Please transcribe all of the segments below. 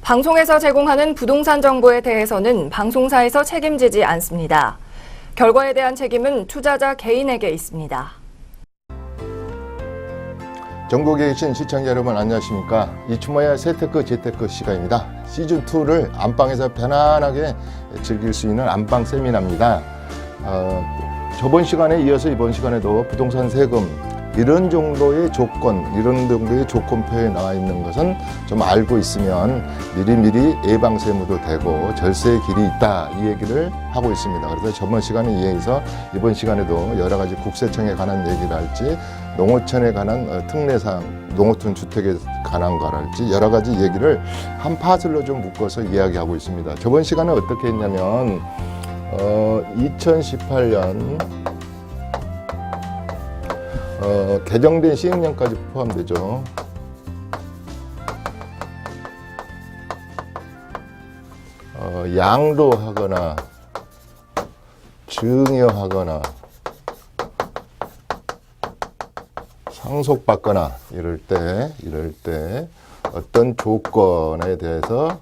방송에서 제공하는 부동산 정보에 대해서는 방송사에서 책임지지 않습니다. 결과에 대한 책임은 투자자 개인에게 있습니다. 전국에 계신 시청자 여러분 안녕하십니까. 이춘모의 재테크 시간입니다. 시즌2를 안방에서 편안하게 즐길 수 있는 안방 세미나입니다. 저번 시간에 이어서 이번 시간에도 부동산 세금 이런 정도의 조건표에 나와 있는 것은 좀 알고 있으면 미리미리 예방세무도 되고 절세의 길이 있다, 이 얘기를 하고 있습니다. 그래서 저번 시간에 이어서 이번 시간에도 여러 가지 국세청에 관한 얘기를 할지, 농어촌에 관한 특례사항, 농어촌 주택에 관한 거랄지 여러 가지 얘기를 한 파슬로 좀 묶어서 이야기하고 있습니다. 저번 시간에 어떻게 했냐면 2018년 개정된 시행령까지 포함되죠. 양도하거나 증여하거나 상속받거나 이럴 때 어떤 조건에 대해서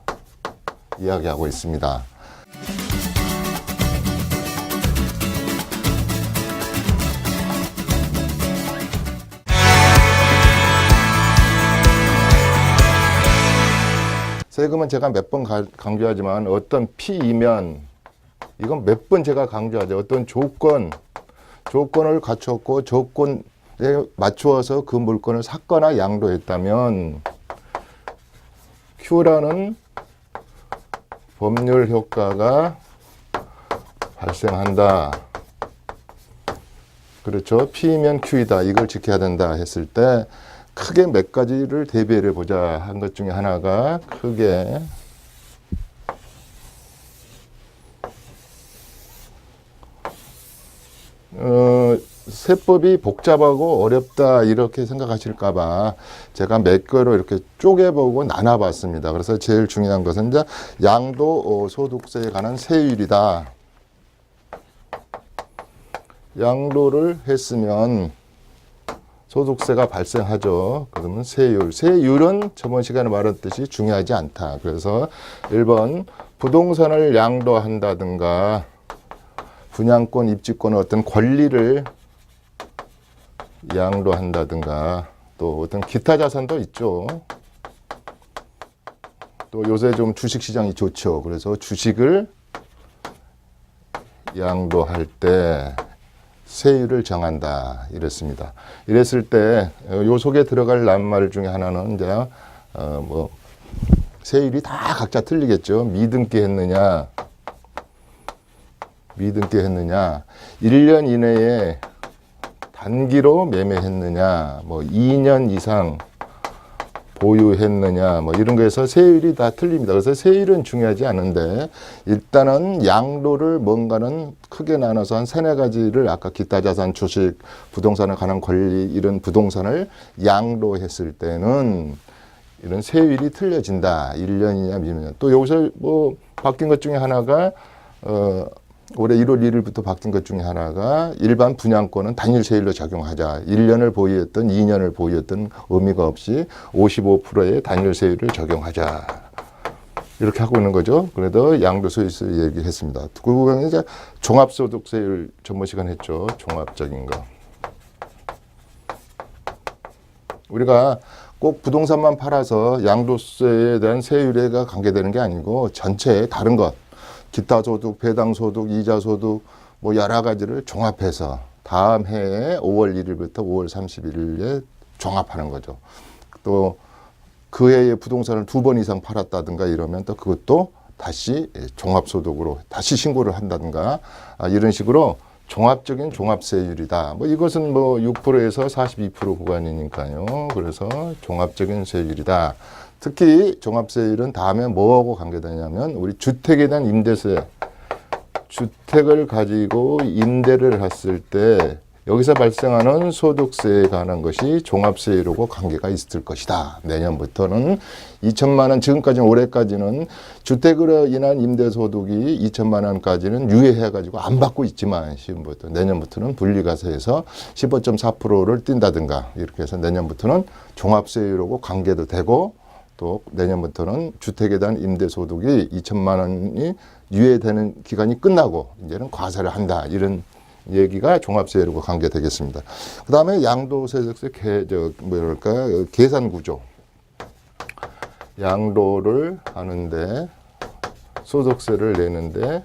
이야기하고 있습니다. 세금은 제가 몇 번 강조하지만 어떤 피이면 이건 몇 번 제가 강조하죠. 어떤 조건을 갖추었고 조건에 맞추어서 그 물건을 샀거나 양도했다면 Q라는 법률 효과가 발생한다. 그렇죠. P이면 Q이다. 이걸 지켜야 된다 했을 때 크게 몇 가지를 대비해 보자 한 것 중에 하나가 크게 세법이 복잡하고 어렵다 이렇게 생각하실까봐 제가 몇 개로 이렇게 쪼개보고 나눠봤습니다. 그래서 제일 중요한 것은 이제 양도소득세에 관한 세율이다. 양도를 했으면 소득세가 발생하죠. 그러면 세율은 저번 시간에 말했듯이 중요하지 않다. 그래서 1번 부동산을 양도한다든가 분양권, 입주권 어떤 권리를 양도한다든가 또 어떤 기타 자산도 있죠. 또 요새 좀 주식시장이 좋죠. 그래서 주식을 양도할 때 세율을 정한다 이랬습니다. 이랬을 때 요 속에 들어갈 낱말 중에 하나는 이제 세율이 다 각자 틀리겠죠. 미등기 했느냐 1년 이내에 단기로 매매했느냐 2년 이상 보유했느냐 이런 거에서 세율이 다 틀립니다. 그래서 세율은 중요하지 않은데 일단은 양도를 뭔가는 크게 나눠서 한 3-4가지를 아까 기타 자산, 주식, 부동산에 관한 권리 이런 부동산을 양도했을 때는 이런 세율이 틀려진다. 1년이냐 미년이냐. 또 여기서 바뀐 것 중에 하나가 올해 1월 1일부터 바뀐 것 중에 하나가 일반 분양권은 단일 세율로 적용하자. 1년을 보유했던 2년을 보유했던 의미가 없이 55%의 단일 세율을 적용하자. 이렇게 하고 있는 거죠. 그래도 양도소득세 얘기했습니다. 그 부분은 이제 종합소득세율 전번 시간 했죠. 종합적인 거. 우리가 꼭 부동산만 팔아서 양도세에 대한 세율에가 관계되는 게 아니고 전체 다른 것. 기타 소득, 배당 소득, 이자 소득 여러 가지를 종합해서 다음 해에 5월 1일부터 5월 31일에 종합하는 거죠. 또 그 해에 부동산을 2번 이상 팔았다든가 이러면 또 그것도 다시 종합소득으로 다시 신고를 한다든가 이런 식으로 종합적인 종합세율이다. 이것은 6%에서 42% 구간이니까요. 그래서 종합적인 세율이다. 특히 종합세율은 다음에 뭐하고 관계되냐면 우리 주택에 대한 임대세, 주택을 가지고 임대를 했을 때 여기서 발생하는 소득세에 관한 것이 종합세율하고 관계가 있을 것이다. 내년부터는 2천만 원, 지금까지는 올해까지는 주택으로 인한 임대소득이 2천만 원까지는 유예해가지고 안 받고 있지만 지금부터 내년부터는 분리과세에서 15.4%를 띈다든가 이렇게 해서 내년부터는 종합세율하고 관계도 되고 또 내년부터는 주택에 대한 임대소득이 2천만 원이 유예되는 기간이 끝나고 이제는 과세를 한다. 이런 얘기가 종합세율과 관계되겠습니다. 그 다음에 양도소득세 계산 구조. 양도를 하는데 소득세를 내는데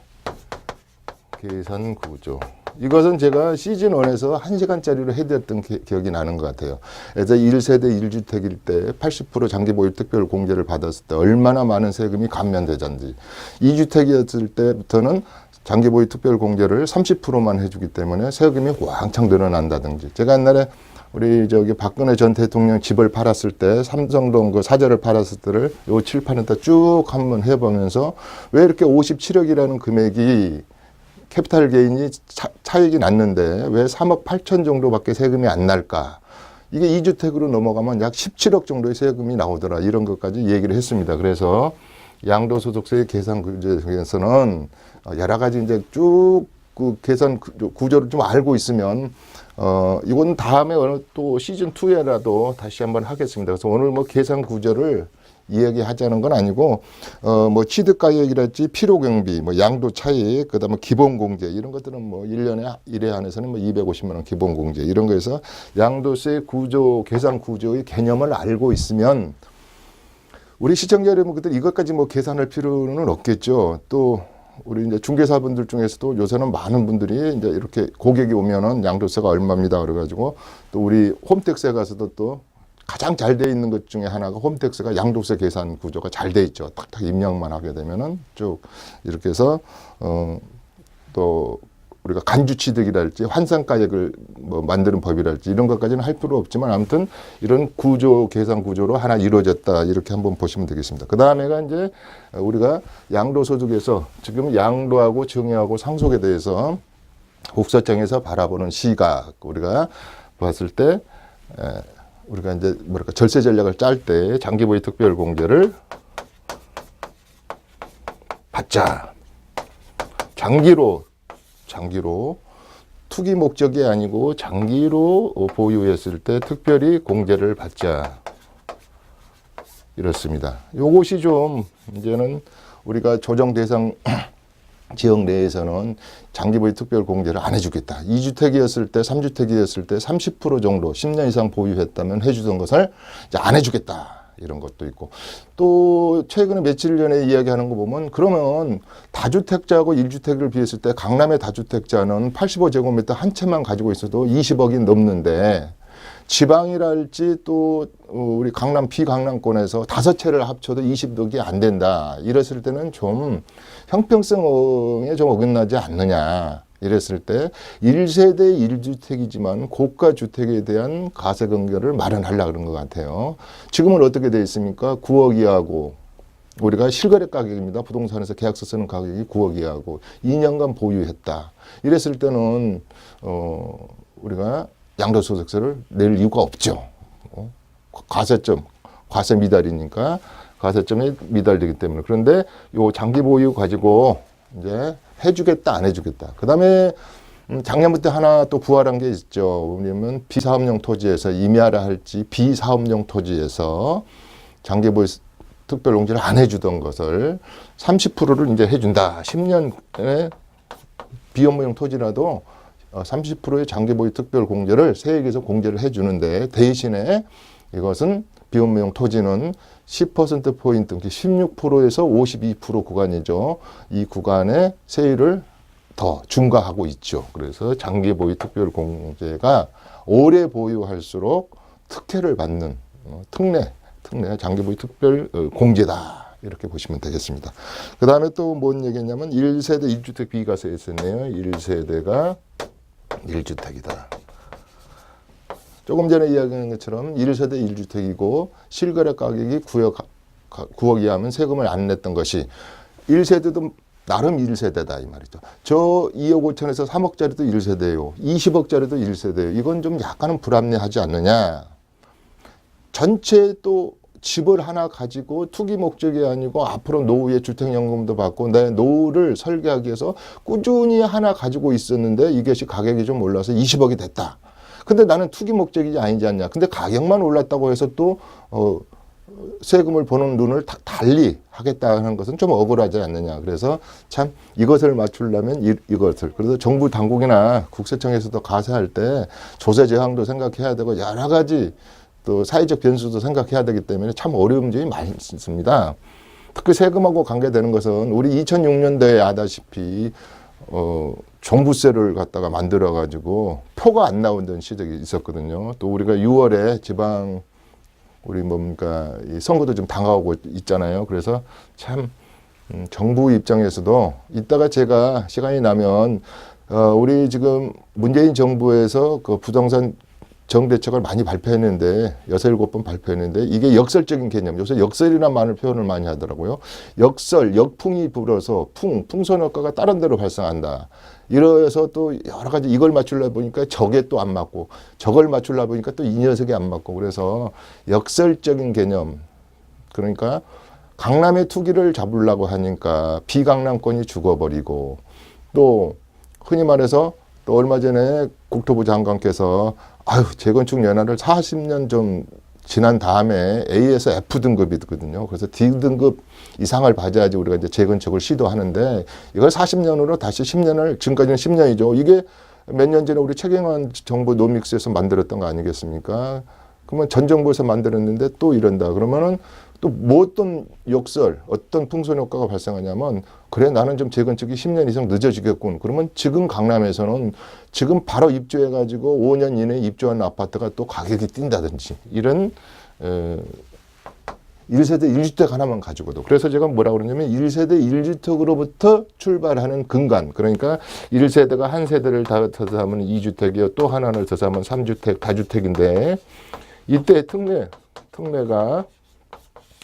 계산 구조. 이것은 제가 시즌 1에서 1시간짜리로 해드렸던 기억이 나는 것 같아요. 그래서 1세대 1주택일 때 80% 장기보유 특별 공제를 받았을 때 얼마나 많은 세금이 감면되던지 2주택이었을 때부터는 장기보유 특별 공제를 30%만 해주기 때문에 세금이 왕창 늘어난다든지 제가 옛날에 우리 박근혜 전 대통령 집을 팔았을 때 삼성동 그 사저를 팔았을 때를 요 칠판에 쭉 한번 해보면서 왜 이렇게 57억이라는 금액이 캐피탈 게인이 차익이 났는데 왜 3억 8천 정도밖에 세금이 안 날까? 이게 2주택으로 넘어가면 약 17억 정도의 세금이 나오더라. 이런 것까지 얘기를 했습니다. 그래서 양도소득세 계산 구조에서는 여러 가지 이제 쭉 그 계산 구조를 좀 알고 있으면 이건 다음에 어느 또 시즌 2에라도 다시 한번 하겠습니다. 그래서 오늘 뭐 계산 구조를 이야기하자는 건 아니고 뭐 취득가격이랄지 필요경비, 뭐 양도 차익, 그다음에 기본공제 이런 것들은 뭐 1년에 1회 안에서는 뭐 250만 원 기본공제 이런 거에서 양도세 구조, 계산 구조의 개념을 알고 있으면 우리 시청자 여러분들 이것까지 뭐 계산할 필요는 없겠죠. 또 우리 이제 중개사분들 중에서도 요새는 많은 분들이 이제 이렇게 고객이 오면은 양도세가 얼마입니다. 그래가지고 또 우리 홈택스에 가서도 또 가장 잘 돼 있는 것 중에 하나가 홈택스가 양도세 계산 구조가 잘 돼 있죠. 탁탁 입력만 하게 되면은 쭉 이렇게 해서 또 우리가 간주취득이랄지 환산가액을 뭐 만드는 법이랄지 이런 것까지는 할 필요 없지만 아무튼 이런 구조 계산 구조로 하나 이루어졌다 이렇게 한번 보시면 되겠습니다. 그 다음에가 이제 우리가 양도소득에서 지금 양도하고 증여하고 상속에 대해서 국세청에서 바라보는 시각 우리가 봤을 때 우리가 이제 뭐랄까 절세 전략을 짤 때 장기보유 특별 공제를 받자. 장기로 투기 목적이 아니고 장기로 보유했을 때 특별히 공제를 받자. 이렇습니다. 요것이 좀 이제는 우리가 조정 대상 지역 내에서는 장기보유 특별 공제를 안 해주겠다. 2주택이었을 때, 3주택이었을 때 30% 정도 10년 이상 보유했다면 해주던 것을 이제 안 해주겠다. 이런 것도 있고 또 최근에 며칠 전에 이야기하는 거 보면 그러면 다주택자하고 1주택을 비했을 때 강남의 다주택자는 85제곱미터 한 채만 가지고 있어도 20억이 넘는데 지방이랄지 또 우리 강남 비강남권에서 5채를 합쳐도 20억이 안 된다. 이랬을 때는 좀 형평성에 좀 어긋나지 않느냐. 이랬을 때 1세대 1주택이지만 고가 주택에 대한 과세 근거를 마련하려고 그런 것 같아요. 지금은 어떻게 되어 있습니까? 9억 이하고 우리가 실거래 가격입니다. 부동산에서 계약서 쓰는 가격이 9억 이하고 2년간 보유했다. 이랬을 때는 우리가 양도소득세를 낼 이유가 없죠. 과세 미달이니까 과세점이 미달되기 때문에. 그런데 요 장기 보유 가지고 이제 해주겠다, 안 해주겠다. 그 다음에 작년부터 하나 또 부활한 게 있죠. 왜냐면 비사업용 토지에서 임야라 할지 비사업용 토지에서 장기보유 특별공제를 안 해주던 것을 30%를 이제 해준다. 10년에 비업무용 토지라도 30%의 장기보유 특별공제를 세액에서 공제를 해주는데 대신에 이것은 비업무용 토지는 10%포인트, 16%에서 52% 구간이죠. 이 구간의 세율을 더 중과하고 있죠. 그래서 장기보유 특별공제가 오래 보유할수록 특혜를 받는 특례 장기보유 특별공제다. 이렇게 보시면 되겠습니다. 그 다음에 또 뭔 얘기했냐면 1세대 1주택 비과세 했었네요. 1세대가 1주택이다. 조금 전에 이야기한 것처럼 1세대 1주택이고 실거래 가격이 9억 이하면 세금을 안 냈던 것이 1세대도 나름 1세대다 이 말이죠. 저 2억 5천에서 3억짜리도 1세대요. 20억짜리도 1세대요. 이건 좀 약간은 불합리하지 않느냐. 전체 또 집을 하나 가지고 투기 목적이 아니고 앞으로 노후에 주택연금도 받고 내 노후를 설계하기 위해서 꾸준히 하나 가지고 있었는데 이것이 가격이 좀 올라서 20억이 됐다. 근데 나는 투기 목적이지 아니지 않냐. 근데 가격만 올랐다고 해서 또 세금을 보는 눈을 달리 하겠다는 것은 좀 억울하지 않느냐. 그래서 참 이것을 맞추려면 이것을. 그래서 정부 당국이나 국세청에서도 가세할 때 조세 저항도 생각해야 되고 여러 가지 또 사회적 변수도 생각해야 되기 때문에 참 어려운 점이 많습니다. 특히 세금하고 관계되는 것은 우리 2006년도에 아다시피 종부세를 갖다가 만들어 가지고 표가 안 나오던 시절이 있었거든요. 또 우리가 6월에 지방 우리 뭡니까 이 선거도 좀 당하고 있잖아요. 그래서 참 정부 입장에서도 이따가 제가 시간이 나면 우리 지금 문재인 정부에서 그 부동산 정대책을 많이 발표했는데 6, 7번 발표했는데 이게 역설적인 개념. 요새 역설이라는 말을 표현을 많이 하더라고요. 역설, 역풍이 불어서 풍선 효과가 다른 데로 발생한다. 이래서 또 여러 가지 이걸 맞추려 보니까 저게 또 안 맞고 저걸 맞추려 보니까 또 이 녀석이 안 맞고 그래서 역설적인 개념. 그러니까 강남의 투기를 잡으려고 하니까 비강남권이 죽어버리고 또 흔히 말해서 또 얼마 전에 국토부 장관께서 재건축 연한을 40년 좀 지난 다음에 A에서 F 등급이거든요. 그래서 D 등급 이상을 받아야지 우리가 이제 재건축을 시도하는데 이걸 40년으로 다시 10년을 지금까지는 10년이죠. 이게 몇 년 전에 우리 최경환 정부 노믹스에서 만들었던 거 아니겠습니까? 그러면 전 정부에서 만들었는데 또 이런다. 그러면은 또 뭐 어떤 역설, 어떤 풍선 효과가 발생하냐면 그래 나는 좀 재건축이 10년 이상 늦어지겠군. 그러면 지금 강남에서는 지금 바로 입주해가지고 5년 이내에 입주한 아파트가 또 가격이 뛴다든지 이런 1세대 1주택 하나만 가지고도. 그래서 제가 뭐라 그러냐면 1세대 1주택으로부터 출발하는 근간. 그러니까 1세대가 한 세대를 더 사면 2주택이요. 또 하나를 더 사면 3주택, 다주택인데 이때 특례가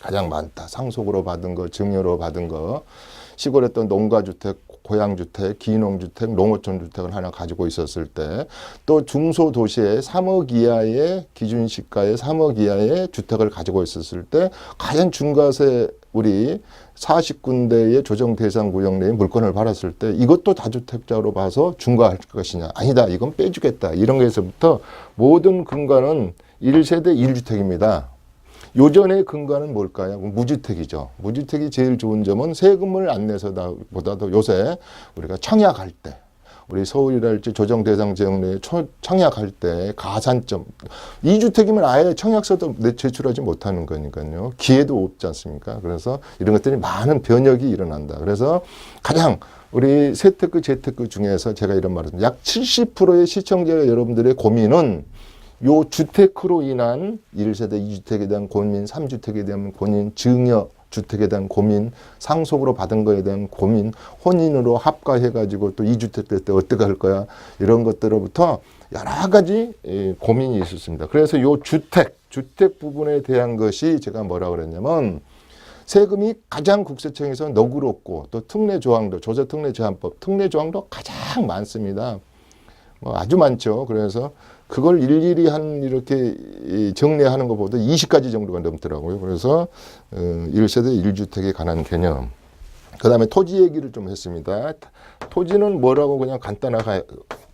가장 많다. 상속으로 받은 거, 증여로 받은 거, 시골에 또 농가주택, 고향주택, 기농주택, 농어촌주택을 하나 가지고 있었을 때, 또 중소도시에 3억 이하의 기준시가의 3억 이하의 주택을 가지고 있었을 때, 과연 중과세 우리 40군데의 조정 대상 구역 내에 물건을 팔았을 때 이것도 다주택자로 봐서 중과할 것이냐. 아니다. 이건 빼주겠다. 이런 거에서부터 모든 근간은 1세대 1주택입니다. 요전의 근간은 뭘까요? 무주택이죠. 무주택이 제일 좋은 점은 세금을 안 내서보다도 요새 우리가 청약할 때, 우리 서울이랄지 조정 대상 지역 내에 청약할 때 가산점, 2주택이면 아예 청약서도 제출하지 못하는 거니까요. 기회도 없지 않습니까? 그래서 이런 것들이 많은 변혁이 일어난다. 그래서 가장 우리 세테크, 재테크 중에서 제가 이런 말을 약 70%의 시청자 여러분들의 고민은 요 주택으로 인한 1세대 2주택에 대한 고민, 3주택에 대한 고민, 증여 주택에 대한 고민, 상속으로 받은 거에 대한 고민, 혼인으로 합가해가지고 또 2주택 될 때 어떻게 할 거야 이런 것들로부터 여러 가지 고민이 있었습니다. 그래서 요 주택 부분에 대한 것이 제가 뭐라 그랬냐면 세금이 가장 국세청에서 너그럽고 또 특례 조항도 조세 특례 제한법 특례 조항도 가장 많습니다. 아주 많죠. 그래서 그걸 일일이 이렇게 정리하는 것보다 20가지 정도가 넘더라고요. 그래서 1세대 1주택에 관한 개념. 그 다음에 토지 얘기를 좀 했습니다. 토지는 뭐라고 그냥 간단하게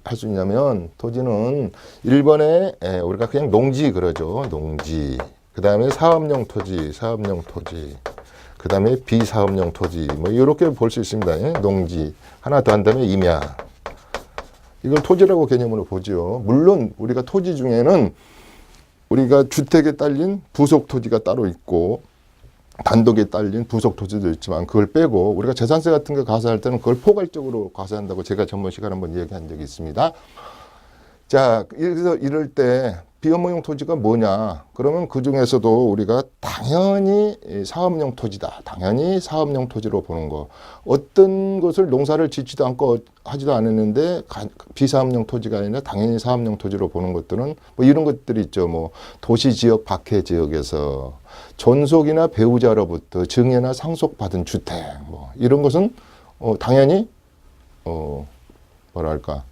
할 수 있냐면 토지는 1번에 우리가 그냥 농지 그러죠. 농지. 그 다음에 사업용 토지. 그 다음에 비사업용 토지. 뭐 이렇게 볼 수 있습니다. 농지. 하나 더 한다면 임야. 이걸 토지라고 개념으로 보죠. 물론 우리가 토지 중에는 우리가 주택에 딸린 부속 토지가 따로 있고 단독에 딸린 부속 토지도 있지만 그걸 빼고 우리가 재산세 같은 거 가세할 때는 그걸 포괄적으로 가세한다고 제가 전번 시간에 한번 얘기한 적이 있습니다. 자, 그래서 이럴 때 비업무용 토지가 뭐냐? 그러면 그 중에서도 우리가 당연히 사업용 토지다. 당연히 사업용 토지로 보는 거. 어떤 것을 농사를 짓지도 않고 하지도 않았는데 비사업용 토지가 아니라 당연히 사업용 토지로 보는 것들은 뭐 이런 것들이 있죠. 뭐 도시 지역 박해 지역에서 존속이나 배우자로부터 증여나 상속받은 주택 뭐 이런 것은 당연히 뭐랄까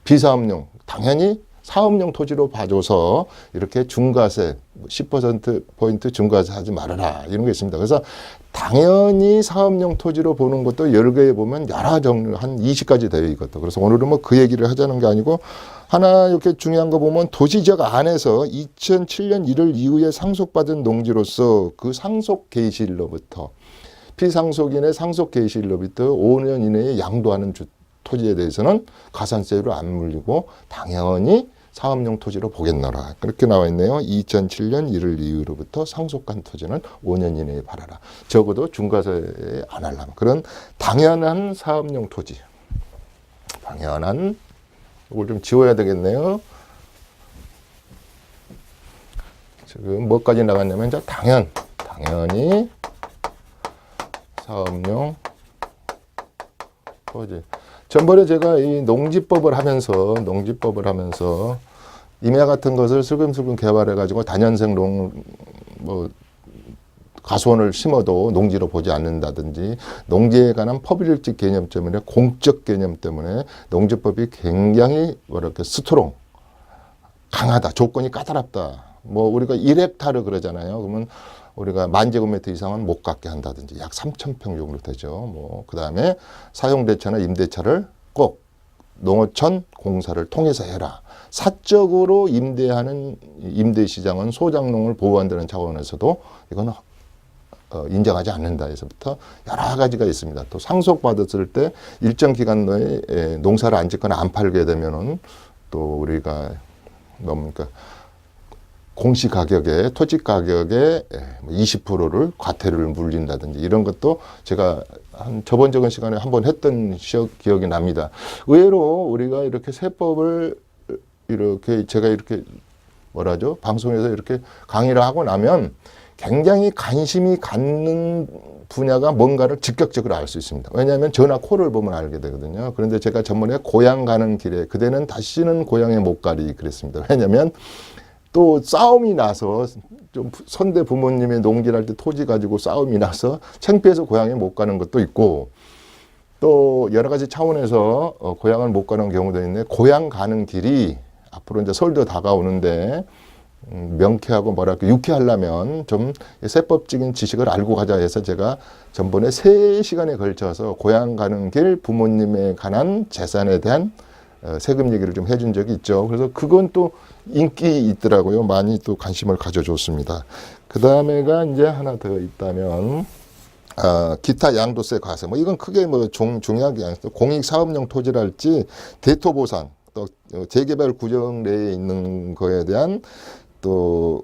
비사업용 당연히 사업용 토지로 봐줘서 이렇게 중과세 10%포인트 중과세 하지 말아라 이런 게 있습니다. 그래서 당연히 사업용 토지로 보는 것도 여러 개에 보면 여러 종류 한 20가지 되어 있거든요. 그래서 오늘은 뭐 그 얘기를 하자는 게 아니고 하나 이렇게 중요한 거 보면 도시지역 안에서 2007년 1월 이후에 상속받은 농지로서 그 상속 개시일로부터 피상속인의 상속 개시일로부터 5년 이내에 양도하는 토지에 대해서는 가산세율을 안 물리고 당연히 사업용 토지로 보겠노라. 그렇게 나와 있네요. 2007년 1월 이후로부터 상속한 토지는 5년 이내에 팔아라. 적어도 중과세 안 하려면. 그런 당연한 사업용 토지. 당연한, 이걸 좀 지워야 되겠네요. 지금 뭐까지 나갔냐면, 이제 당연히 사업용 토지. 전번에 제가 이 농지법을 하면서 임야 같은 것을 슬금슬금 개발해 가지고 다년생 가수원을 심어도 농지로 보지 않는다든지 농지에 관한 법률적 개념 때문에 공적 개념 때문에 농지법이 굉장히 스트롱 강하다. 조건이 까다롭다. 뭐 우리가 1헥타르 그러잖아요. 그러면 우리가 10,000제곱미터 이상은 못 갖게 한다든지 약 3,000평 정도 되죠. 뭐 그다음에 사용대차나 임대차를 꼭 농어촌 공사를 통해서 해라. 사적으로 임대하는 임대시장은 소작농을 보호한다는 차원에서도 이건 인정하지 않는다 해서부터 여러 가지가 있습니다. 또 상속받았을 때 일정 기간 내에 농사를 안 짓거나 안 팔게 되면은 또 우리가 뭡니까? 공시가격에 토지가격의 20%를 과태료를 물린다든지 이런 것도 제가 저번 시간에 한번 했던 기억이 납니다. 의외로 우리가 이렇게 세법을 제가 이렇게 방송에서 이렇게 강의를 하고 나면 굉장히 관심이 갖는 분야가 뭔가를 즉각적으로 알 수 있습니다. 왜냐하면 전화 콜을 보면 알게 되거든요. 그런데 제가 전번에 고향 가는 길에 그대는 다시는 고향에 못 가리 그랬습니다. 왜냐하면 또 싸움이 나서 좀 선대 부모님의 농지를 할 때 토지 가지고 싸움이 나서 창피해서 고향에 못 가는 것도 있고 또 여러 가지 차원에서 고향을 못 가는 경우도 있는데 고향 가는 길이 앞으로 이제 설도 다가오는데 명쾌하고 유쾌하려면 좀 세법적인 지식을 알고 가자 해서 제가 전번에 3시간에 걸쳐서 고향 가는 길 부모님에 관한 재산에 대한 세금 얘기를 좀 해준 적이 있죠. 그래서 그건 또 인기 있더라고요. 많이 또 관심을 가져줬습니다. 그 다음에가 이제 하나 더 있다면, 기타 양도세 과세. 뭐 이건 크게 중요하게 아니죠. 공익사업용 토지랄지 대토보상, 또 재개발 구역 내에 있는 거에 대한 또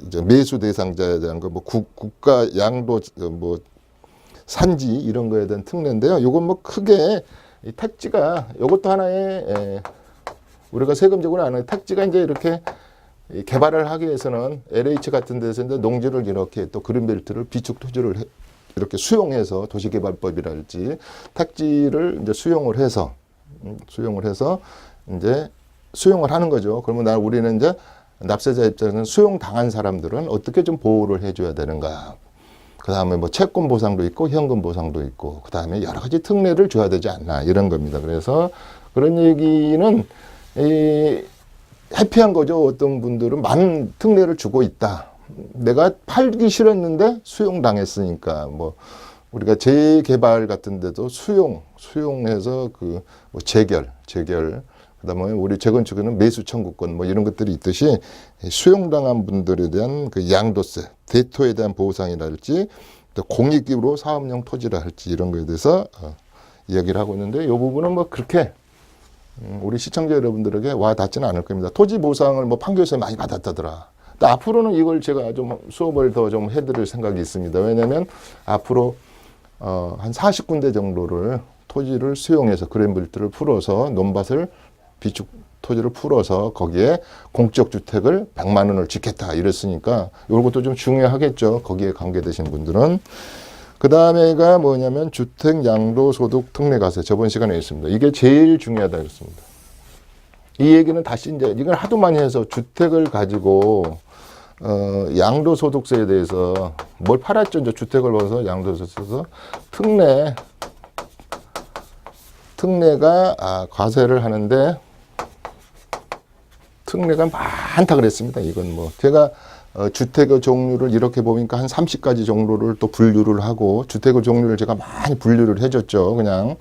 이제 매수 대상자에 대한 국가 양도 산지 이런 거에 대한 특례인데요. 요건 크게 이 택지가 이것도 하나의 우리가 세금적으로 아는 택지가 이제 이렇게 개발을 하기 위해서는 LH 같은 데서 이제 농지를 이렇게 또 그린벨트를 비축 토지를 이렇게 수용해서 도시개발법이랄지 택지를 이제 수용을 해서 이제 수용을 하는 거죠. 그러면 우리는 이제 납세자 입장에서는 수용 당한 사람들은 어떻게 좀 보호를 해줘야 되는가. 그 다음에 채권 보상도 있고 현금 보상도 있고 그 다음에 여러 가지 특례를 줘야 되지 않나 이런 겁니다. 그래서 그런 얘기는 해피한 거죠. 어떤 분들은 많은 특례를 주고 있다. 내가 팔기 싫었는데 수용당했으니까 우리가 재개발 같은 데도 수용해서 재결 그다음에 우리 재건축에는 매수 청구권 이런 것들이 있듯이 수용당한 분들에 대한 그 양도세, 대토에 대한 보상이랄지 또 공익으로 사업용 토지라 할지 이런 거에 대해서 이야기를 하고 있는데 이 부분은 그렇게 우리 시청자 여러분들에게 와 닿지는 않을 겁니다. 토지 보상을 판교에서 많이 받았다더라. 또 앞으로는 이걸 제가 좀 수업을 더 좀 해드릴 생각이 있습니다. 왜냐하면 앞으로 한 40군데 정도를 토지를 수용해서 그랜벨트를 풀어서 논밭을 비축 토지를 풀어서 거기에 공적 주택을 100만 원을 짓겠다 이랬으니까 이것도 좀 중요하겠죠. 거기에 관계되신 분들은. 그 다음에가 뭐냐면 주택 양도소득 특례과세 저번 시간에 있습니다. 이게 제일 중요하다 그랬습니다. 이 얘기는 다시 이제 이걸 하도 많이 해서 주택을 가지고 양도소득세에 대해서 뭘 팔았죠. 이제 주택을 벌어서 양도소득세에서 특례가 과세를 하는데 특례가 많다 그랬습니다. 이건 뭐 제가 주택의 종류를 이렇게 보니까 한 30가지 종류를 또 분류를 하고 주택의 종류를 제가 많이 분류를 해줬죠. 그냥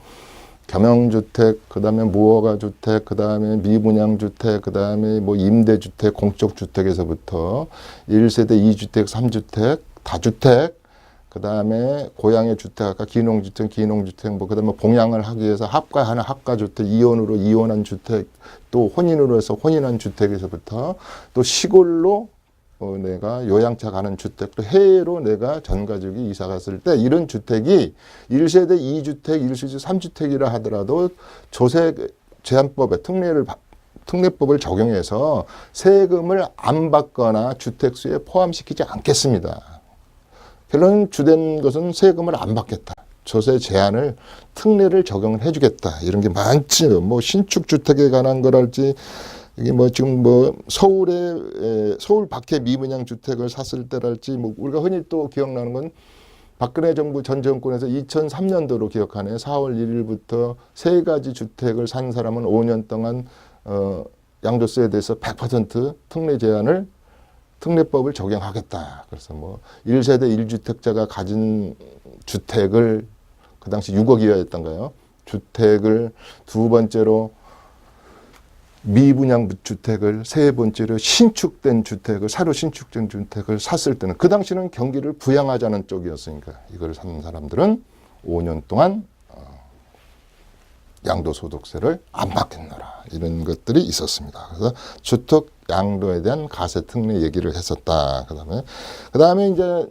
겸용주택, 그다음에 무허가주택, 그다음에 미분양주택, 그다음에 뭐 임대주택, 공적주택에서부터 1세대 2주택, 3주택, 다주택, 그다음에 고양의 주택, 아까 기농주택, 뭐 그다음에 봉양을 하기 위해서 합가하는 합가주택, 이혼으로 이혼한 주택, 또 혼인으로 해서 혼인한 주택에서부터 또 시골로 내가 요양차 가는 주택, 또 해외로 내가 전 가족이 이사 갔을 때 이런 주택이 1세대 2주택, 1세대 3주택이라 하더라도 조세 제한법에 특례법을 적용해서 세금을 안 받거나 주택수에 포함시키지 않겠습니다. 결론 주된 것은 세금을 안 받겠다. 조세 제한을 특례를 적용을 해주겠다. 이런 게 많지요. 뭐 신축 주택에 관한 거랄지 이게 뭐 지금 뭐 서울 밖에 미분양 주택을 샀을 때랄지 뭐 우리가 흔히 또 기억나는 건 박근혜 정부 전 정권에서 2003년도로 기억하네. 4월 1일부터 세 가지 주택을 산 사람은 5년 동안 양도세에 대해서 100% 특례 제한을 특례법을 적용하겠다. 그래서 뭐 1세대 1주택자가 가진 주택을 그 당시 6억이었던가요? 주택을 두 번째로 미분양 주택을 세 번째로 신축된 주택을 새로 신축된 주택을 샀을 때는 그 당시는 경기를 부양하자는 쪽이었으니까 이걸 산 사람들은 5년 동안 양도소득세를 안 받겠노라 이런 것들이 있었습니다. 그래서 주택 양도에 대한 가세 특례 얘기를 했었다. 그다음에 이제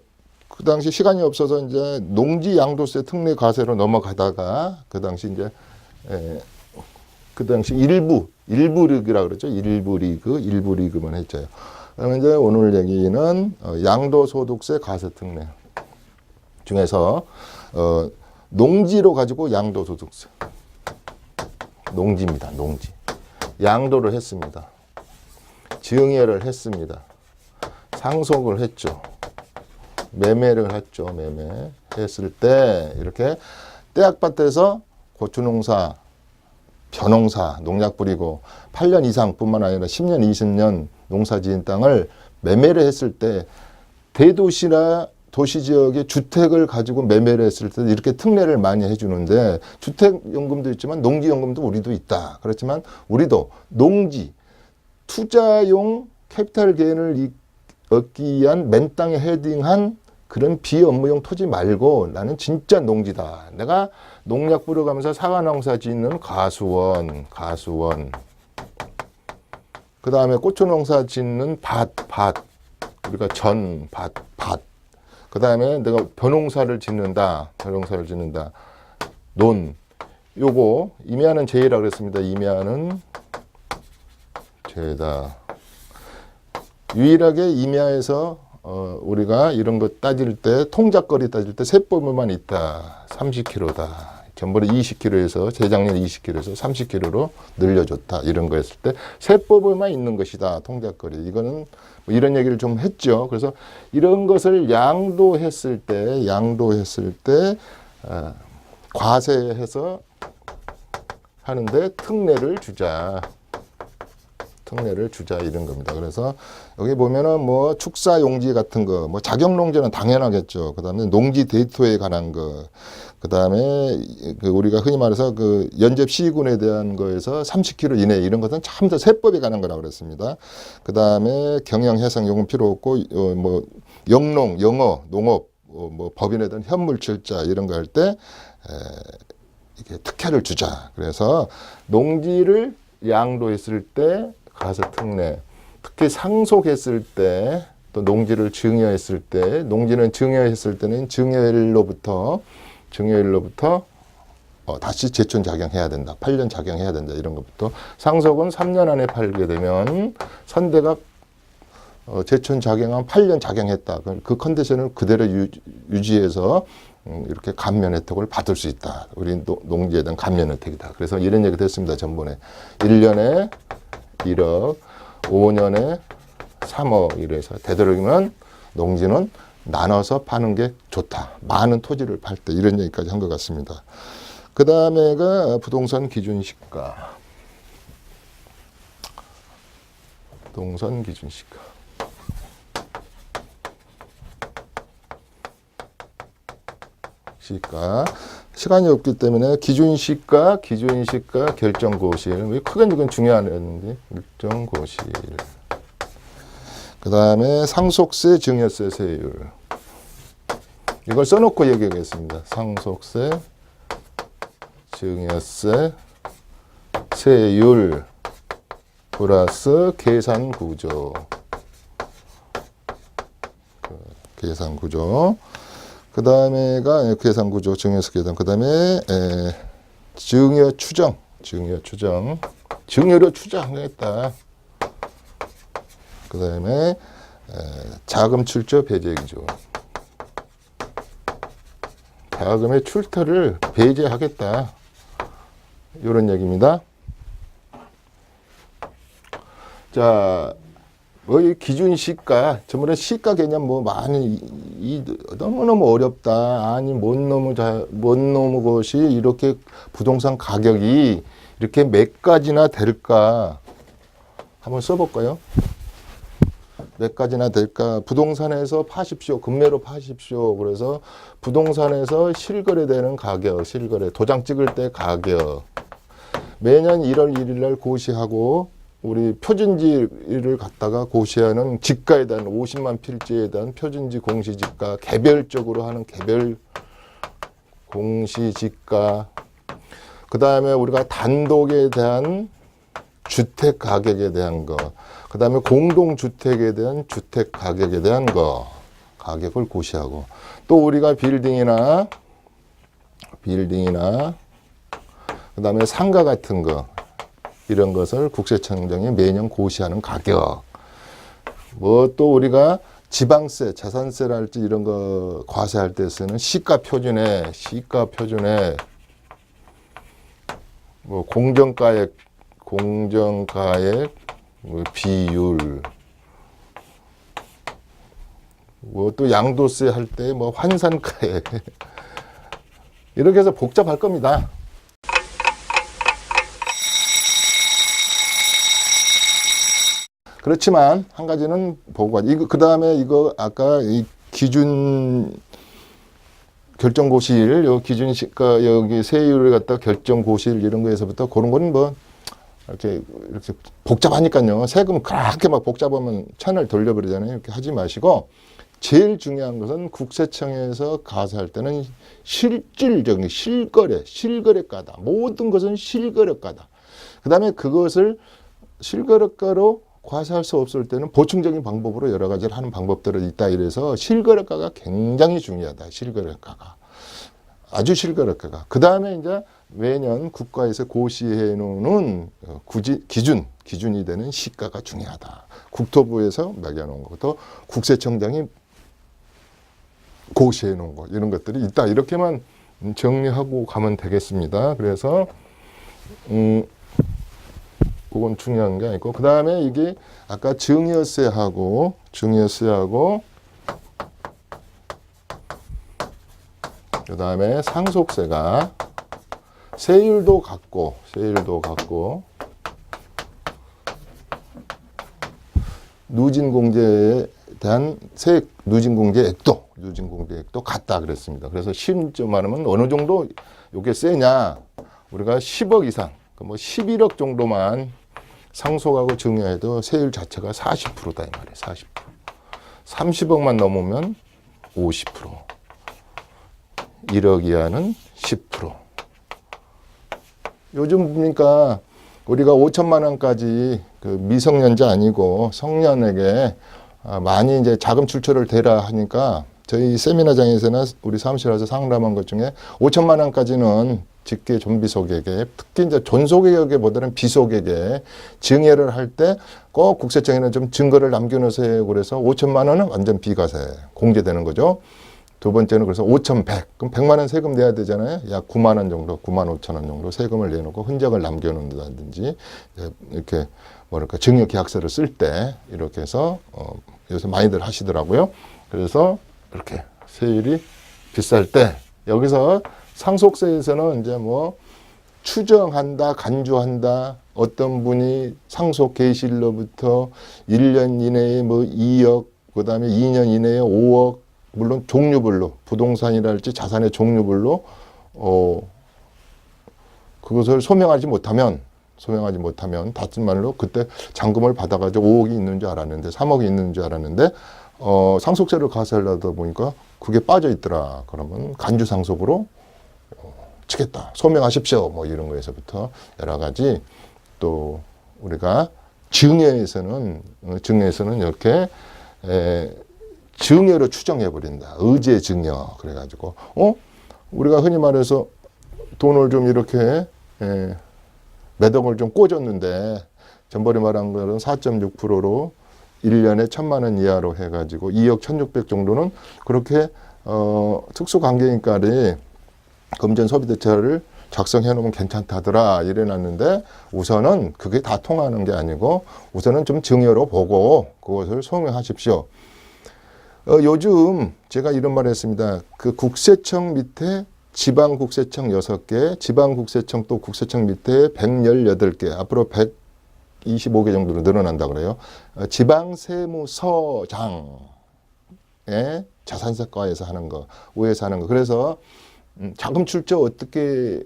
그 당시 시간이 없어서 이제 농지 양도세 특례 가세로 넘어가다가 그 당시 이제 그 당시 일부 리그라 그러죠. 일부 리그만 했죠. 그러면 이제 오늘 얘기는 양도소득세 가세 특례 중에서 농지로 가지고 양도소득세 농지입니다. 농지 양도를 했습니다. 증여를 했습니다. 상속을 했죠. 매매를 했죠. 매매 했을 때 이렇게 떼약밭에서 고추농사 벼농사, 농약 뿌리고 8년 이상뿐만 아니라 10년, 20년 농사 지은 땅을 매매를 했을 때 대도시나 도시 지역의 주택을 가지고 매매를 했을 때 이렇게 특례를 많이 해주는데 주택연금도 있지만 농지연금도 우리도 있다. 그렇지만 우리도 농지, 투자용 캐피탈 게인을 얻기 위한 맨 땅에 헤딩한 그런 비업무용 토지 말고 나는 진짜 농지다. 내가 농약 뿌려가면서 사과 농사 짓는 가수원. 그 다음에 고추 농사 짓는 밭. 우리가 밭. 그 다음에 내가 벼농사를 짓는다. 논. 요거 임야는 제이라 그랬습니다. 임야는 제다. 유일하게 임야에서 우리가 이런 거 따질 때 통작거리 따질 때 세법만 있다. 30kg다. 전번에 20kg에서 재작년 20kg에서 30kg로 늘려줬다. 이런 거 했을 때 세법만 있는 것이다. 통작거리. 이거는 뭐 이런 얘기를 좀 했죠. 그래서 이런 것을 양도했을 때 과세해서 하는데 특례를 주자 이런 겁니다. 그래서 여기 보면은 뭐 축사 용지 같은 거, 뭐 자격 농지는 당연하겠죠. 그다음에 농지 데이터에 관한 거, 그다음에 그 우리가 흔히 말해서 그 연접 시군에 대한 거에서 30km 이내 이런 것은 참 더 세법에 관한 거라고 그랬습니다. 그다음에 경영 해상 요금 필요 없고 뭐 영농, 영어, 농업, 뭐 법인에 대한 현물출자 이런 거 할 때 이게 특혜를 주자. 그래서 농지를 양도했을 때 가세 특례, 특히 상속했을 때, 또 농지를 증여했을 때, 농지는 증여했을 때는 증여일로부터 다시 제촌 작용해야 된다. 8년 작용해야 된다. 이런 것부터 상속은 3년 안에 팔게 되면 선대가 제촌 작용한 8년 작용했다. 그 컨디션을 그대로 유지해서 이렇게 감면 혜택을 받을 수 있다. 우리 농지에 대한 감면 혜택이다. 그래서 이런 얘기도 했습니다. 전번에 1년에 1억, 5년에 3억 이래서 되도록이면 농지는 나눠서 파는 게 좋다. 많은 토지를 팔 때 이런 얘기까지 한 것 같습니다. 그 다음에가 부동산 기준 시가. 부동산 기준 시가. 시가. 시간이 없기 때문에 기준 시가, 결정 고시일. 크게 이건 중요한데 결정 고시일. 그 다음에 상속세, 증여세 세율. 이걸 써놓고 얘기하겠습니다. 상속세, 증여세, 세율 플러스 계산 구조. 계산 구조. 그 다음에가 계산 구조, 증여세 계산. 그 다음에 증여 추정. 증여료 추정하겠다. 그 다음에 자금 출처 배제 기준. 자금의 출처를 배제하겠다. 이런 얘기입니다. 자, 이 기준 시가, 전번에 시가 개념 많이 너무너무 어렵다. 아니 못 넘은 것이 이렇게 부동산 가격이 이렇게 몇 가지나 될까? 한번 써볼까요? 몇 가지나 될까? 부동산에서 파십시오. 금매로 파십시오. 그래서 부동산에서 실거래되는 가격, 도장 찍을 때 가격. 매년 1월 1일 날 고시하고 우리 표준지를 갖다가 고시하는 지가에 대한 50만 필지에 대한 표준지 공시지가, 개별적으로 하는 개별 공시지가. 그 다음에 우리가 단독에 대한 주택 가격에 대한 거. 그 다음에 공동주택에 대한 주택 가격에 대한 거. 가격을 고시하고. 또 우리가 빌딩이나 그 다음에 상가 같은 거. 이런 것을 국세청장이 매년 고시하는 가격. 또 우리가 지방세, 자산세랄지 이런 거 과세할 때 쓰는 시가 표준에 공정가액 비율. 또 양도세 할 때 환산가액. 이렇게 해서 복잡할 겁니다. 그렇지만 한 가지는 보고 가지. 그 다음에 이거 아까 이 기준 결정 고시일, 요 기준 시가 여기 세율을 갖다 결정 고시일 이런 거에서부터 그런 거는 이렇게 복잡하니까요. 세금 그렇게 막 복잡하면 채널 돌려버리잖아요. 이렇게 하지 마시고 제일 중요한 것은 국세청에서 가세할 때는 실질적인 실거래가다. 모든 것은 실거래가다. 그 다음에 그것을 실거래가로 과세할 수 없을 때는 보충적인 방법으로 여러 가지를 하는 방법들이 있다. 이래서 실거래가가 굉장히 중요하다. 실거래가가. 아주 실거래가가. 그 다음에 이제 매년 국가에서 고시해 놓는 기준이 되는 시가가 중요하다. 국토부에서 매겨놓은 거, 또 국세청장이 고시해 놓은 거, 이런 것들이 있다. 이렇게만 정리하고 가면 되겠습니다. 그래서 그건 중요한 게 아니고, 그 다음에 이게 아까 증여세하고 그 다음에 상속세가 세율도 같고 누진공제에 대한 누진공제액도 같다 그랬습니다. 그래서 심점하면 어느 정도 이게 세냐? 우리가 10억 이상, 11억 정도만 상속하고 증여해도 세율 자체가 40%다 이 말이에요. 40%. 30억만 넘으면 50%. 1억 이하는 10%. 요즘 보니까 우리가 5천만 원까지 그 미성년자 아니고 성년에게 많이 이제 자금 출처를 대라 하니까 저희 세미나장에서나 우리 사무실에서 상담한 것 중에 5천만 원까지는 직계 존비속에게, 특히 이제 존속에게보다는 비속에게 증여를 할 때 꼭 국세청에는 좀 증거를 남겨놓으세요. 그래서 5천만 원은 완전 비과세 공제되는 거죠. 두 번째는 그래서 5,100. 그럼 100만 원 세금 내야 되잖아요. 약 9만 원 정도, 9만 5천 원 정도 세금을 내놓고 흔적을 남겨놓는다든지, 이렇게 증여 계약서를 쓸 때 이렇게 해서 요새 많이들 하시더라고요. 그래서 이렇게 세율이 비쌀 때 여기서 상속세에서는 이제 추정한다, 간주한다. 어떤 분이 상속 개시일로부터 1년 이내에 뭐 2억, 그 다음에 2년 이내에 5억, 물론 종류별로, 부동산이랄지 자산의 종류별로, 그것을 소명하지 못하면, 다른 말로 그때 잔금을 받아가지고 5억이 있는 줄 알았는데, 3억이 있는 줄 알았는데, 상속세를 가세하려다 보니까 그게 빠져 있더라. 그러면 간주상속으로 치겠다. 소명하십시오. 뭐 이런 거에서부터 여러 가지 또 우리가 증여에서는 이렇게 증여로 추정해 버린다. 의제 증여. 그래가지고 우리가 흔히 말해서 돈을 좀 이렇게 몇 억을 좀 꽂았는데 전번에 말한 거는 4.6%로 1년에 1,000만 원 이하로 해가지고 2억 1,600 정도는 그렇게 특수관계인과리 금전 소비대차를 작성해 놓으면 괜찮다더라 이래놨는데 우선은 그게 다 통하는 게 아니고 우선은 좀 증여로 보고 그것을 소명하십시오. 요즘 제가 이런 말을 했습니다. 그 국세청 밑에 지방국세청 6개, 지방국세청 또 국세청 밑에 118개, 앞으로 125개 정도로 늘어난다 그래요. 지방세무서장의 자산세과에서 하는 거, 우에서 하는 거. 그래서 자금 출처 어떻게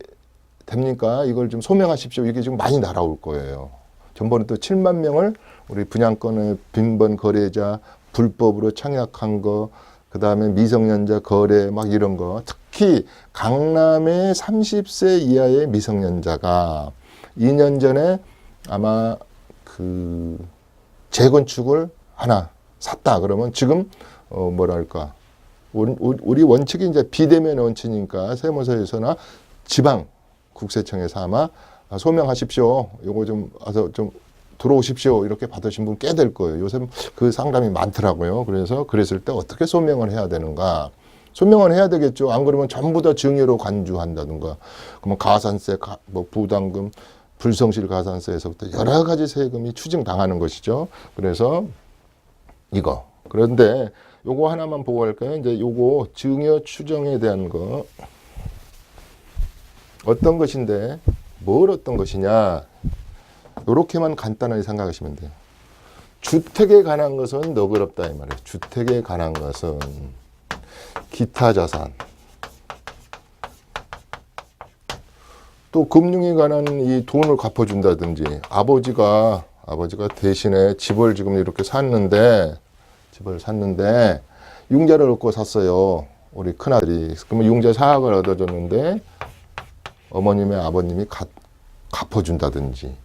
됩니까? 이걸 좀 소명하십시오. 이게 지금 많이 날아올 거예요. 전번에 또 7만 명을 우리 분양권의 빈번 거래자 불법으로 청약한 거, 그 다음에 미성년자 거래 막 이런 거. 특히 강남의 30세 이하의 미성년자가 2년 전에 아마 그 재건축을 하나 샀다. 그러면 지금 뭐랄까 우리 원칙이 이제 비대면 원칙이니까 세무서에서나 지방 국세청에서 아마 소명하십시오. 요거 좀 와서 좀 들어오십시오. 이렇게 받으신 분 꽤 될 거예요. 요새 그 상담이 많더라고요. 그래서 그랬을 때 어떻게 소명을 해야 되는가? 소명을 해야 되겠죠. 안 그러면 전부 다 증여로 간주한다든가, 그러면 가산세, 뭐 부담금, 불성실 가산세에서부터 여러 가지 세금이 추징당하는 것이죠. 그래서 이거. 그런데 요거 하나만 보고 할까요? 이제 요거 증여 추정에 대한 거. 어떤 것인데, 뭘 어떤 것이냐. 요렇게만 간단하게 생각하시면 돼요. 주택에 관한 것은 너그럽다 이 말이에요. 주택에 관한 것은 기타 자산. 또 금융에 관한 이 돈을 갚아준다든지 아버지가 대신에 집을 지금 이렇게 샀는데 융자를 얻고 샀어요. 우리 큰아들이. 그러면 융자 4억을 얻어줬는데 어머님의 아버님이 갚아준다든지.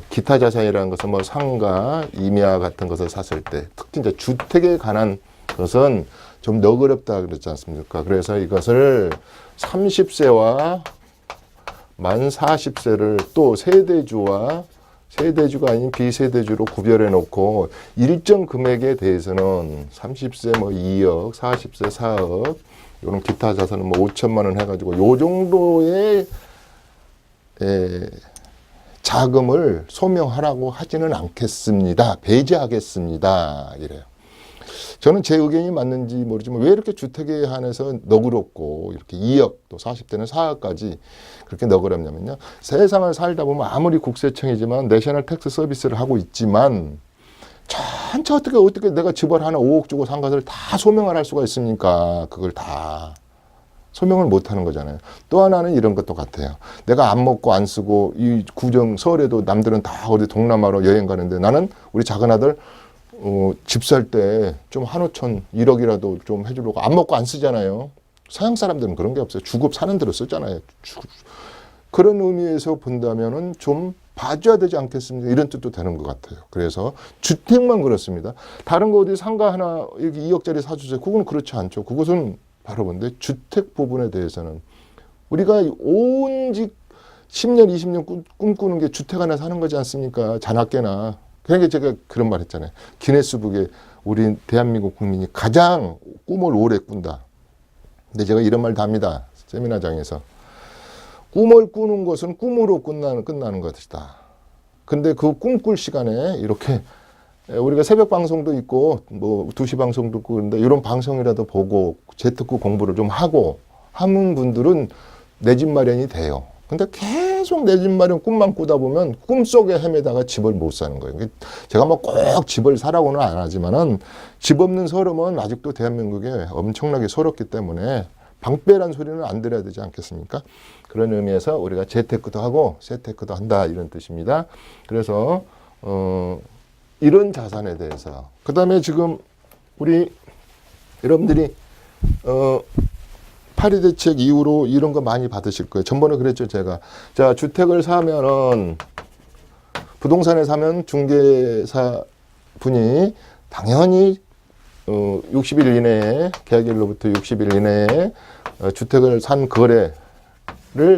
기타 자산이라는 것은 뭐 상가, 임야 같은 것을 샀을 때 특히 이제 주택에 관한 것은 좀 너그럽다 그랬지 않습니까? 그래서 이것을 30세와 만 40세를 또 세대주가 아닌 비세대주로 구별해 놓고 일정 금액에 대해서는 30세 뭐 2억, 40세 4억, 이런 기타 자산은 뭐 5천만 원 해가지고 요 정도의 자금을 소명하라고 하지는 않겠습니다. 배제하겠습니다. 이래요. 저는 제 의견이 맞는지 모르지만 왜 이렇게 주택에 한해서 너그럽고 이렇게 2억 또 40대는 4억까지 그렇게 너그럽냐면요. 세상을 살다 보면 아무리 국세청이지만 내셔널 텍스 서비스를 하고 있지만 전체 어떻게 내가 집을 하나 5억 주고 산 것을 다 소명을 할 수가 있습니까? 그걸 다. 소명을 못 하는 거잖아요. 또 하나는 이런 것도 같아요. 내가 안 먹고 안 쓰고 이 구정 설에도 남들은 다 어디 동남아로 여행 가는데 나는 우리 작은 아들 집 살 때 좀 한오천 1억이라도 좀 해주려고 안 먹고 안 쓰잖아요. 서양 사람들은 그런 게 없어요. 주급 사는 대로 쓰잖아요. 그런 의미에서 본다면은 좀 봐줘야 되지 않겠습니까? 이런 뜻도 되는 것 같아요. 그래서 주택만 그렇습니다. 다른 거 어디 상가 하나 여기 2억짜리 사주세요. 그건 그렇지 않죠. 그것은 바로 근데 주택 부분에 대해서는 우리가 온직 10년, 20년 꿈꾸는 게 주택 하나 사는 거지 않습니까? 자나깨나. 그러니까 제가 그런 말 했잖아요. 기네스북에 우리 대한민국 국민이 가장 꿈을 오래 꾼다. 근데 제가 이런 말도 합니다. 세미나장에서. 꿈을 꾸는 것은 꿈으로 끝나는 것이다. 근데 그 꿈꿀 시간에 이렇게 우리가 새벽 방송도 있고 뭐 2시 방송도 있고 그런데 이런 방송이라도 보고 재특구 공부를 좀 하고 하는 분들은 내 집 마련이 돼요. 근데 계속 내 집 마련 꿈만 꾸다 보면 꿈속에 헤매다가 집을 못 사는 거예요. 제가 뭐 꼭 집을 사라고는 안 하지만은 집 없는 서름은 아직도 대한민국에 엄청나게 서럽기 때문에 방빼란 소리는 안 들어야 되지 않겠습니까? 그런 의미에서 우리가 재테크도 하고 세테크도 한다 이런 뜻입니다. 그래서 이런 자산에 대해서 그 다음에 지금 우리 여러분들이 8.2 대책 이후로 이런 거 많이 받으실 거예요. 전번에 그랬죠, 제가. 자, 주택을 사면은, 부동산에 사면 중개사 분이 당연히, 60일 이내에, 계약일로부터 60일 이내에 주택을 산 거래를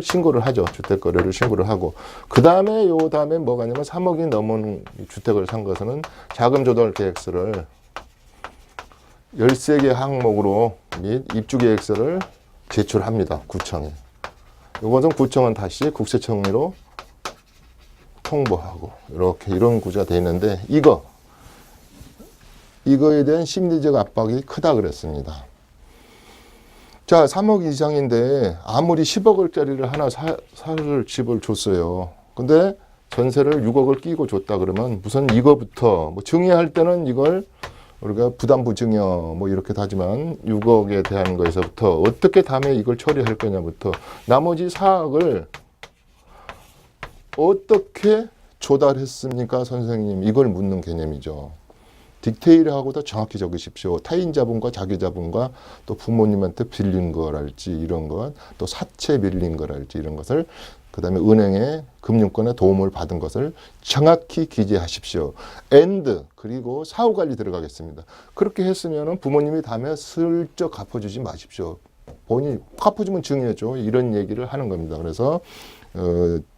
신고를 하죠. 주택 거래를 신고를 하고. 그 다음에, 다음에 뭐가 있냐면 3억이 넘은 주택을 산 것은 자금 조달 계획서를 13개 항목으로 및 입주 계획서를 제출합니다. 구청에. 이것은 구청은 다시 국세청으로 통보하고 이렇게 이런 구조가 되어 있는데 이거에 대한 심리적 압박이 크다 그랬습니다. 자, 3억 이상인데 아무리 10억짜리를 하나 살 집을 줬어요. 근데 전세를 6억을 끼고 줬다 그러면 우선 이거부터 뭐 증여할 때는 이걸 우리가 부담부 증여 뭐 이렇게 하지만 6억에 대한 거에서부터 어떻게 다음에 이걸 처리할 거냐부터 나머지 4억을 어떻게 조달했습니까 선생님, 이걸 묻는 개념이죠. 디테일하고 더 정확히 적으십시오. 타인 자본과 자기 자본과 또 부모님한테 빌린 거랄지 이런 것, 또 사채 빌린 거랄지 이런 것을, 그 다음에 은행에 금융권의 도움을 받은 것을 정확히 기재하십시오. 그리고 사후관리 들어가겠습니다. 그렇게 했으면 부모님이 다음에 슬쩍 갚아주지 마십시오. 본인이 갚아주면 증여죠. 이런 얘기를 하는 겁니다. 그래서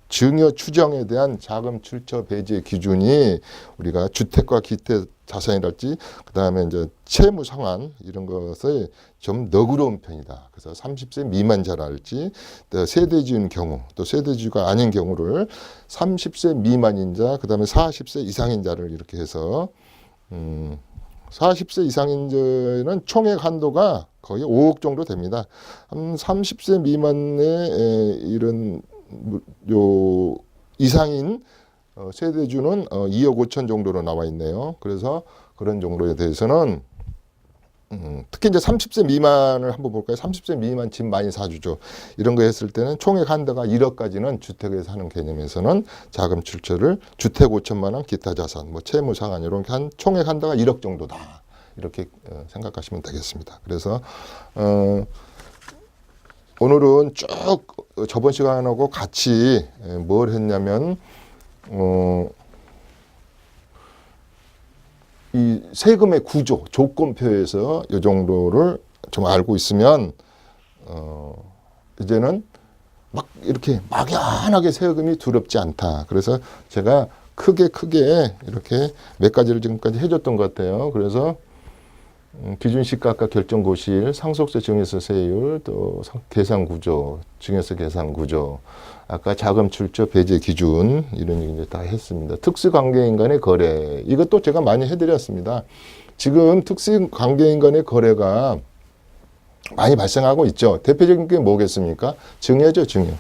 증여 추정에 대한 자금 출처 배제 기준이 우리가 주택과 기타 자산이랄지 그다음에 이제 채무 상환 이런 것에 좀 너그러운 편이다. 그래서 30세 미만자랄지 또 세대주인 경우 또 세대주가 아닌 경우를 30세 미만인자 그다음에 40세 이상인자를 이렇게 해서 40세 이상인자는 총액 한도가 거의 5억 정도 됩니다. 한 30세 미만의 이런 이상인 세대주는 2억 5천 정도로 나와 있네요. 그래서 그런 정도에 대해서는 특히 이제 30세 미만을 한번 볼까요? 30세 미만 집 많이 사주죠. 이런 거 했을 때는 총액 한도가 1억까지는 주택에 사는 개념에서는 자금 출처를 주택 5천만 원, 기타 자산, 뭐 채무 상환 이런 게 한 총액 한도가 1억 정도다. 이렇게 생각하시면 되겠습니다. 그래서 오늘은 쭉 저번 시간하고 같이 뭘 했냐면 이 세금의 구조, 조건표에서 이 정도를 좀 알고 있으면 이제는 막 이렇게 막연하게 세금이 두렵지 않다. 그래서 제가 크게 이렇게 몇 가지를 지금까지 해줬던 것 같아요. 그래서 기준시가가 결정고시일, 상속세 증여세 세율, 또 계산구조, 증여세 계산구조, 아까 자금 출처 배제 기준 이런 얘기 이제 다 했습니다. 특수관계인 간의 거래, 이것도 제가 많이 해드렸습니다. 지금 특수관계인 간의 거래가 많이 발생하고 있죠. 대표적인 게 뭐겠습니까? 증여죠, 증여.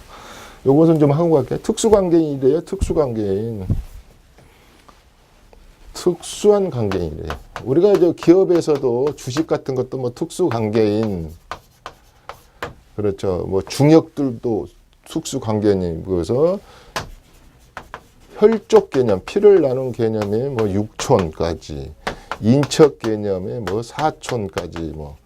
요것은 좀 하고 갈게요. 특수관계인이래요, 특수관계인. 특수한 관계인이래요. 우리가 이제 기업에서도 주식 같은 것도 뭐 특수관계인, 그렇죠. 뭐 중역들도 특수관계인, 그래서 혈족 개념, 피를 나눈 개념이 뭐 육촌까지, 인척 개념에 뭐 사촌까지 뭐.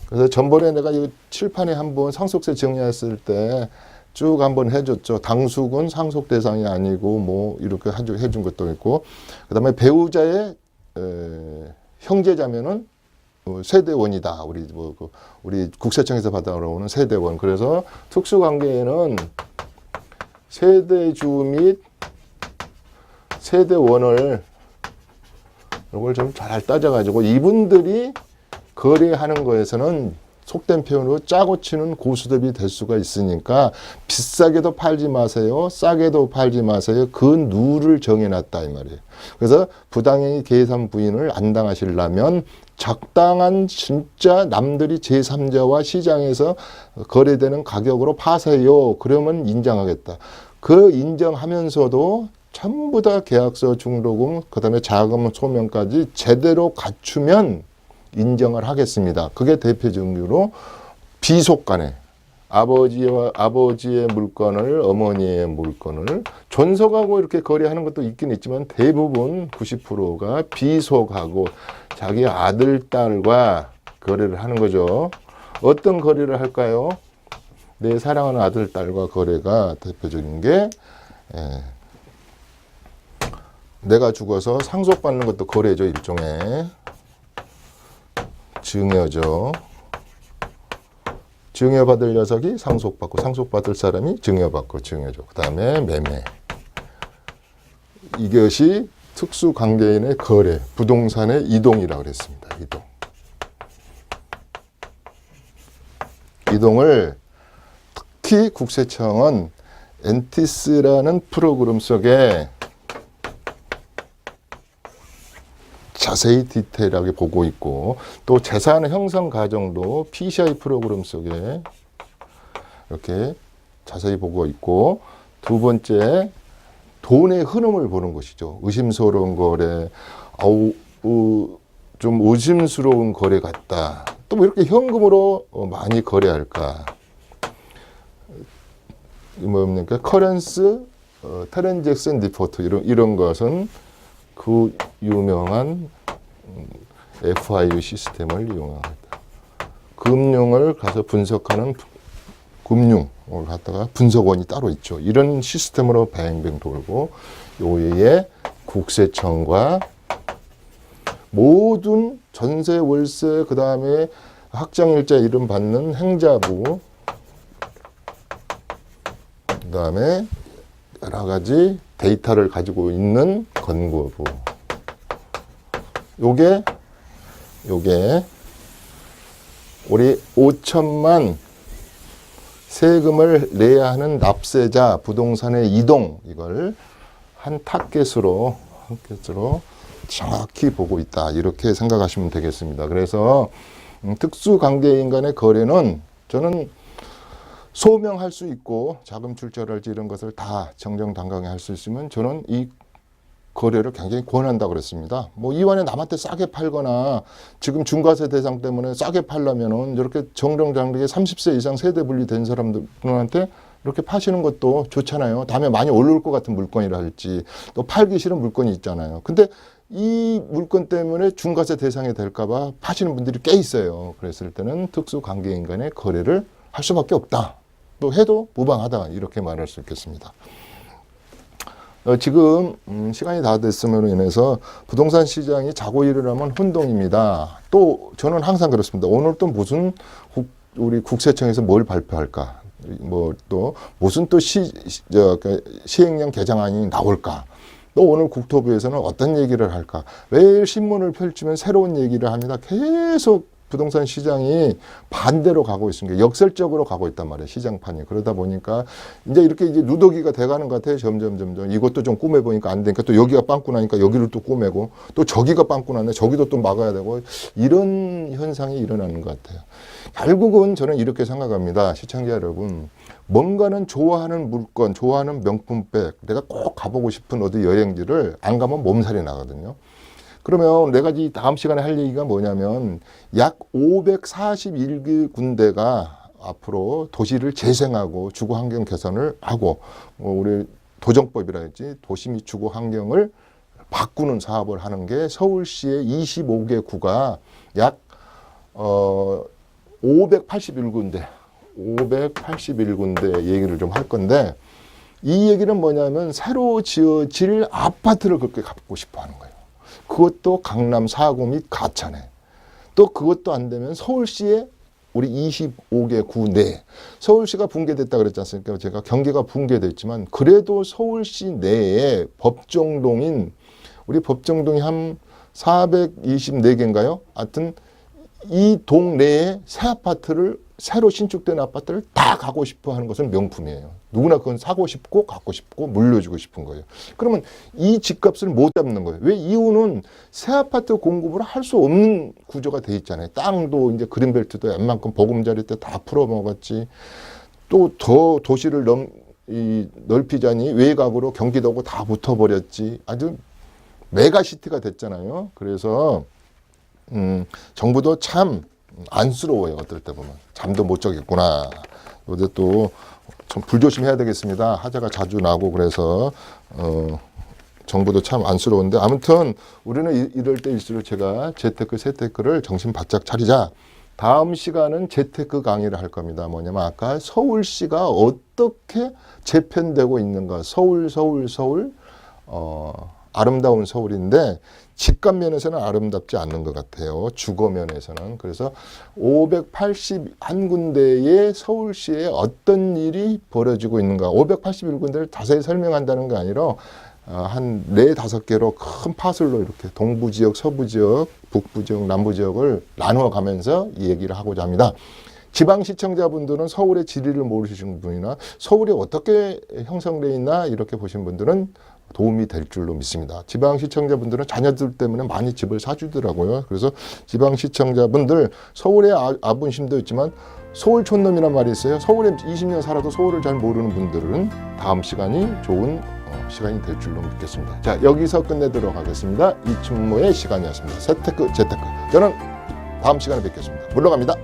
그래서 전번에 내가 이 칠판에 한번 상속세 정리했을 때 쭉 한번 해줬죠. 당숙은 상속 대상이 아니고 뭐 이렇게 해준 것도 있고, 그다음에 배우자의 형제자면은 세대원이다. 우리 국세청에서 받아오는 세대원. 그래서 특수관계에는 세대주 및 세대원을 이걸 좀 잘 따져가지고 이분들이 거래하는 거에서는 속된 표현으로 짜고 치는 고수톱이 될 수가 있으니까 비싸게도 팔지 마세요. 싸게도 팔지 마세요. 그 룰을 정해놨다 이 말이에요. 그래서 부당행위 계산 부인을 안 당하시려면 적당한 진짜 남들이 제3자와 시장에서 거래되는 가격으로 파세요. 그러면 인정하겠다. 그 인정하면서도 전부 다 계약서 중도금, 그 다음에 자금 소명까지 제대로 갖추면 인정을 하겠습니다. 그게 대표적인 이유로 비속간에 아버지의 물건을, 어머니의 물건을 존속하고 이렇게 거래하는 것도 있긴 있지만 대부분 90%가 비속하고 자기 아들, 딸과 거래를 하는 거죠. 어떤 거래를 할까요? 내 사랑하는 아들, 딸과 거래가 대표적인 게 내가 죽어서 상속받는 것도 거래죠. 일종의 증여죠. 증여받을 녀석이 상속받고 상속받을 사람이 증여받고 증여죠. 그 다음에 매매. 이것이 특수관계인의 거래, 부동산의 이동이라고 그랬습니다. 이동. 이동을 특히 국세청은 엔티스라는 프로그램 속에 자세히 디테일하게 보고 있고 또 재산 형성 과정도 PCI 프로그램 속에 이렇게 자세히 보고 있고 두 번째 돈의 흐름을 보는 것이죠. 의심스러운 거래, 좀 의심스러운 거래 같다. 또 뭐 이렇게 현금으로 많이 거래할까? 뭡니까? 커런스, 트랜잭션 디포트 이런 것은 그 유명한 FIU 시스템을 이용합니다. 금융을 가서 분석하는 금융을 갖다가 분석원이 따로 있죠. 이런 시스템으로 뱅뱅 돌고 요 외에 국세청과 모든 전세, 월세, 그 다음에 확정일자 이름 받는 행자부, 그 다음에 여러 가지 데이터를 가지고 있는 건국부. 요게 우리 5천만 세금을 내야 하는 납세자 부동산의 이동, 이걸 한 타겟으로 정확히 보고 있다. 이렇게 생각하시면 되겠습니다. 그래서 특수관계인 간의 거래는 저는 소명할 수 있고 자금 출처랄지 이런 것을 다 정정당당히 할 수 있으면 저는 이 거래를 굉장히 권한다고 그랬습니다. 뭐 이완에 남한테 싸게 팔거나 지금 중과세 대상 때문에 싸게 팔려면은 이렇게 정정당당하게 30세 이상 세대 분리된 사람들한테 이렇게 파시는 것도 좋잖아요. 다음에 많이 오를 것 같은 물건이라 할지 또 팔기 싫은 물건이 있잖아요. 근데 이 물건 때문에 중과세 대상이 될까 봐 파시는 분들이 꽤 있어요. 그랬을 때는 특수관계인 간의 거래를 할 수밖에 없다. 또 해도 무방하다. 이렇게 말할 수 있겠습니다. 지금 시간이 다 됐음으로 인해서 부동산 시장이 자고 일어나면 혼동입니다. 또 저는 항상 그렇습니다. 오늘 또 무슨 우리 국세청에서 뭘 발표할까? 뭐 또 무슨 또 시행령 개정안이 나올까? 또 오늘 국토부에서는 어떤 얘기를 할까? 매일 신문을 펼치면 새로운 얘기를 합니다. 계속 부동산 시장이 반대로 가고 있습니다. 역설적으로 가고 있단 말이에요. 시장판이. 그러다 보니까 이제 이렇게 이제 누더기가 돼가는 것 같아요. 점점. 이것도 좀 꾸며보니까 안 되니까 또 여기가 빵꾸 나니까 여기를 또 꾸매고 또 저기가 빵꾸 나네. 저기도 또 막아야 되고 이런 현상이 일어나는 것 같아요. 결국은 저는 이렇게 생각합니다. 시청자 여러분. 뭔가는 좋아하는 물건, 좋아하는 명품백, 내가 꼭 가보고 싶은 어디 여행지를 안 가면 몸살이 나거든요. 그러면 내가 이 다음 시간에 할 얘기가 뭐냐면 약 541군데가 앞으로 도시를 재생하고 주거 환경 개선을 하고 우리 도정법이라든지 도시 및 주거 환경을 바꾸는 사업을 하는 게 서울시의 25개 구가 약 581군데 얘기를 좀 할 건데 이 얘기는 뭐냐면 새로 지어질 아파트를 그렇게 갖고 싶어 하는 거예요. 그것도 강남 4구 및 가천에. 또 그것도 안 되면 서울시에 우리 25개 구 내. 서울시가 붕괴됐다 그랬지 않습니까? 제가 경기가 붕괴됐지만 그래도 서울시 내에 법정동인 우리 법정동이 한 424개인가요? 하여튼 이 동네에 새 아파트를 새로 신축된 아파트를 다 가고 싶어 하는 것은 명품이에요. 누구나 그건 사고 싶고 갖고 싶고 물려주고 싶은 거예요. 그러면 이 집값을 못 잡는 거예요. 왜? 이유는 새 아파트 공급을 할 수 없는 구조가 돼 있잖아요. 땅도 이제 그린벨트도 웬만큼 보금자리 때 다 풀어먹었지. 또 더 도시를 이 넓히자니 외곽으로 경기도하고 다 붙어버렸지. 아주 메가시티가 됐잖아요. 그래서 정부도 참 안쓰러워요. 어떨 때 보면 잠도 못 자겠구나. 요새 또 좀 불조심해야 되겠습니다. 하자가 자주 나고 그래서 정부도 참 안쓰러운데 아무튼 우리는 이럴 때일수록 제가 재테크, 세테크를 정신 바짝 차리자. 다음 시간은 재테크 강의를 할 겁니다. 뭐냐면 아까 서울시가 어떻게 재편되고 있는가. 서울. 아름다운 서울인데 집값 면에서는 아름답지 않는 것 같아요. 주거 면에서는. 그래서 581군데의 서울시에 어떤 일이 벌어지고 있는가. 581군데를 자세히 설명한다는 게 아니라 한 4, 5개로 큰 파슬로 이렇게 동부 지역, 서부 지역, 북부 지역, 남부 지역을 나누어 가면서 이 얘기를 하고자 합니다. 지방 시청자분들은 서울의 지리를 모르시는 분이나 서울이 어떻게 형성되어 있나 이렇게 보신 분들은 도움이 될 줄로 믿습니다. 지방 시청자분들은 자녀들 때문에 많이 집을 사주더라고요. 그래서 지방 시청자분들 서울의 아분심도 있지만 서울 촌놈이란 말이 있어요. 서울에 20년 살아도 서울을 잘 모르는 분들은 다음 시간이 좋은 시간이 될 줄로 믿겠습니다. 자, 여기서 끝내도록 하겠습니다. 이춘모의 시간이었습니다. 세테크, 재테크. 저는 다음 시간에 뵙겠습니다. 물러갑니다.